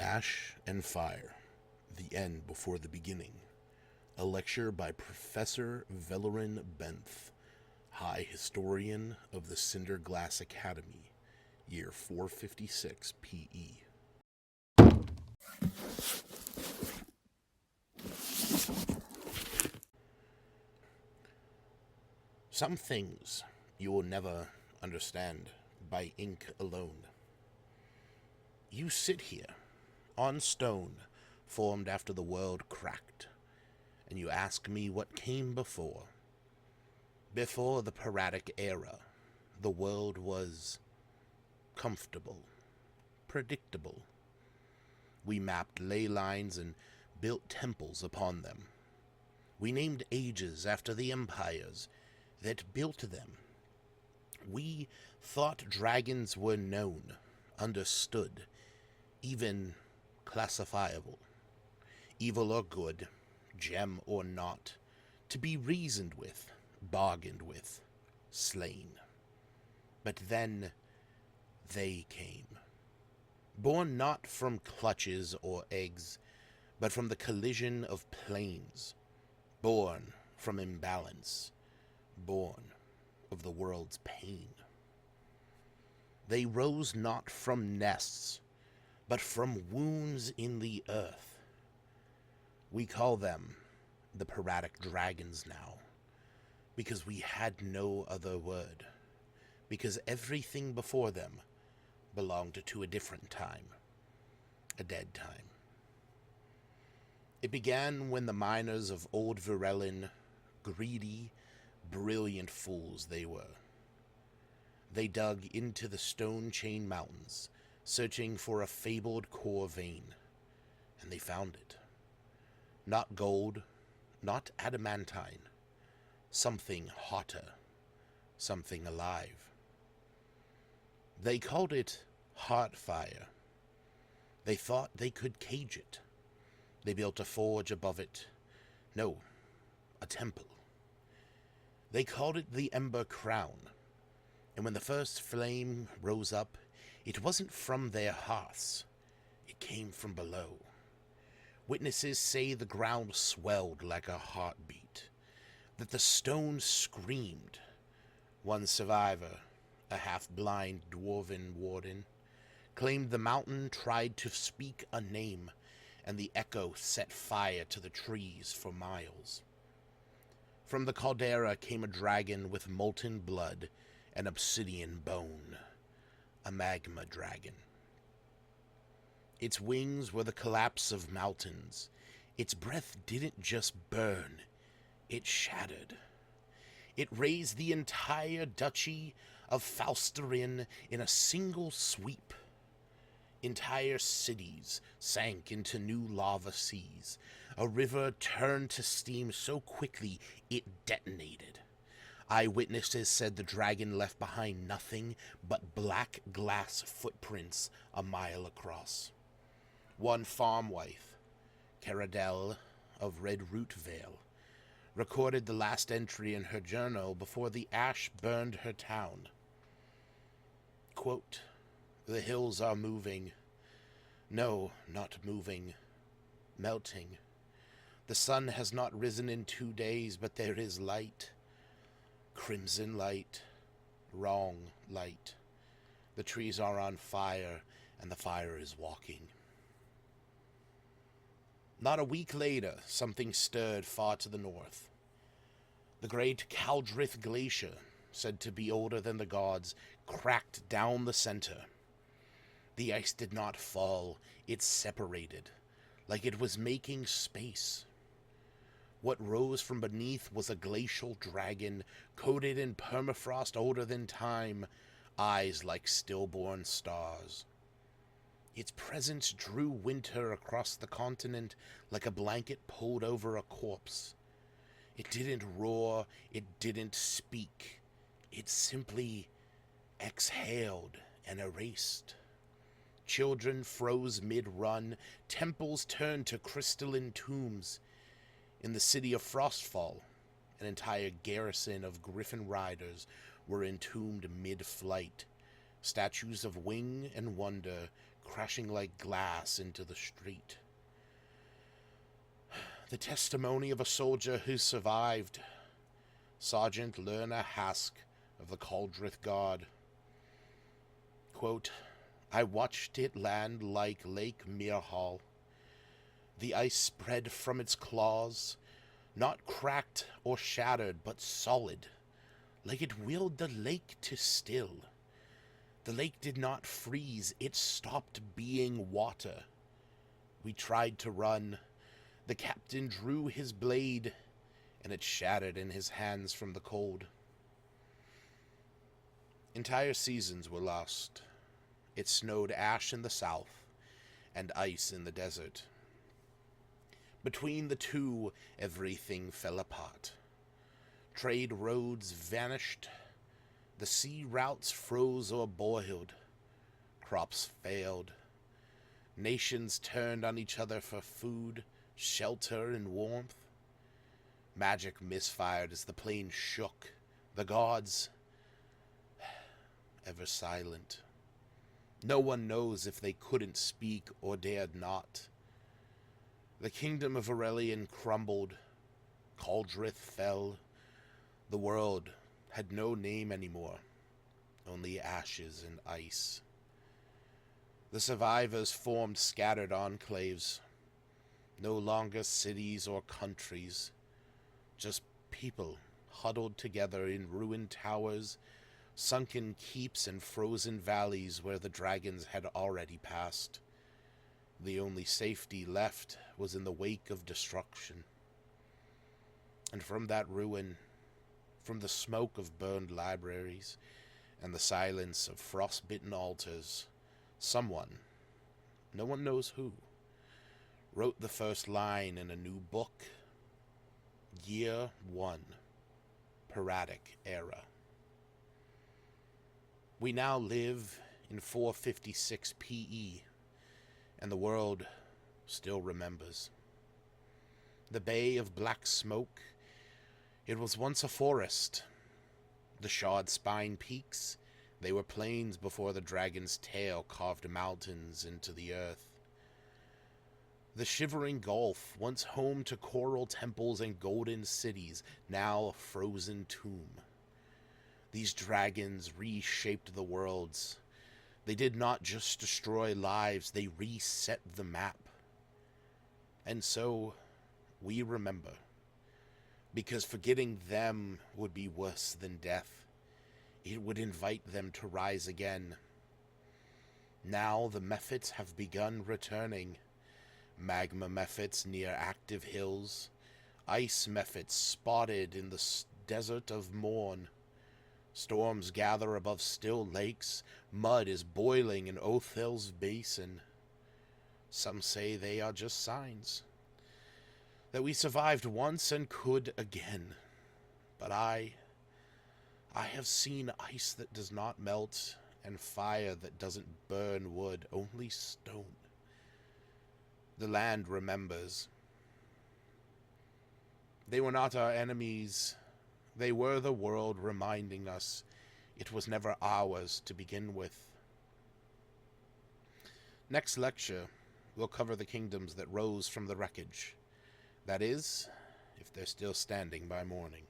Ash and Fire, The End Before the Beginning. A lecture by Professor Velloran Benth, High Historian of the Cinderglass Academy, year 456 PE. Some things you will never understand by ink alone. You sit here, on stone, formed after the world cracked, and you ask me what came before. Before the Paratic era, the world was comfortable, predictable. We mapped ley lines and built temples upon them. We named ages after the empires that built them. We thought dragons were known, understood, even classifiable, evil or good, gem or not, to be reasoned with, bargained with, slain. But then they came, born not from clutches or eggs, but from the collision of planes, born from imbalance, born of the world's pain. They rose not from nests, but from wounds in the earth. We call them the Paratic dragons now, because we had no other word, because everything before them belonged to a different time, a dead time. It began when the miners of old Virelin, greedy, brilliant fools they were. They dug into the Stone Chain Mountains, searching for a fabled core vein, and they found it. Not gold, not adamantine, something hotter, something alive. They called it Heartfire. They thought they could cage it. They built a forge above it. No, a temple. They called it the Ember Crown, and when the first flame rose up, it wasn't from their hearths. It came from below. Witnesses say the ground swelled like a heartbeat, that the stones screamed. One survivor, a half-blind dwarven warden, claimed the mountain tried to speak a name, and the echo set fire to the trees for miles. From the caldera came a dragon with molten blood and obsidian bone, a magma dragon. Its wings were the collapse of mountains. Its breath didn't just burn, it shattered. It raised the entire duchy of Falsterin in a single sweep. Entire cities sank into new lava seas. A river turned to steam so quickly it detonated. Eyewitnesses said the dragon left behind nothing but black glass footprints a mile across. One farm wife, Caradel of Red Root Vale, recorded the last entry in her journal before the ash burned her town. Quote, "The hills are moving. No, not moving. Melting. The sun has not risen in 2 days, but there is light. Crimson light. Wrong light. The trees are on fire, and the fire is walking." Not a week later, something stirred far to the north. The great Caldrith Glacier, said to be older than the gods, cracked down the center. The ice did not fall, it separated, like it was making space. What rose from beneath was a glacial dragon, coated in permafrost older than time, eyes like stillborn stars. Its presence drew winter across the continent like a blanket pulled over a corpse. It didn't roar, it didn't speak. It simply exhaled and erased. Children froze mid-run, temples turned to crystalline tombs. In the city of Frostfall, an entire garrison of griffin riders were entombed mid-flight. Statues of wing and wonder crashing like glass into the street. The testimony of a soldier who survived, Sergeant Lerner Hask of the Caldrith Guard. Quote, I watched it land like Lake Meerhall. The ice spread from its claws, not cracked or shattered, but solid, like it willed the lake to still. The lake did not freeze, it stopped being water. We tried to run. The captain drew his blade, and it shattered in his hands from the cold. Entire seasons were lost. It snowed ash in the south and ice in the desert. Between the two, everything fell apart. Trade roads vanished. The sea routes froze or boiled. Crops failed. Nations turned on each other for food, shelter, and warmth. Magic misfired as the plain shook. The gods, ever silent. No one knows if they couldn't speak or dared not. The kingdom of Aurelian crumbled. Caldrith fell. The world had no name anymore, only ashes and ice. The survivors formed scattered enclaves, no longer cities or countries, just people huddled together in ruined towers, sunken keeps, and frozen valleys where the dragons had already passed. The only safety left was in the wake of destruction. And from that ruin, from the smoke of burned libraries and the silence of frost-bitten altars, someone, no one knows who, wrote the first line in a new book. Year 1, Paratic Era. We now live in 456 PE, and the world still remembers. The Bay of Black Smoke, it was once a forest. The shod spine peaks, they were plains before the dragon's tail carved mountains into the earth. The shivering gulf, once home to coral temples and golden cities, now a frozen tomb. These dragons reshaped the worlds. They did not just destroy lives, they reset the map. And so, we remember. Because forgetting them would be worse than death. It would invite them to rise again. Now the Mephits have begun returning. Magma Mephits near active hills. Ice Mephits spotted in the desert of Morn. Storms gather above still lakes. Mud is boiling in Othil's basin. Some say they are just signs that we survived once and could again. But I have seen ice that does not melt and fire that doesn't burn wood, only stone. The land remembers. They were not our enemies. They were the world reminding us it was never ours to begin with. Next lecture, we'll cover the kingdoms that rose from the wreckage. That is, if they're still standing by morning.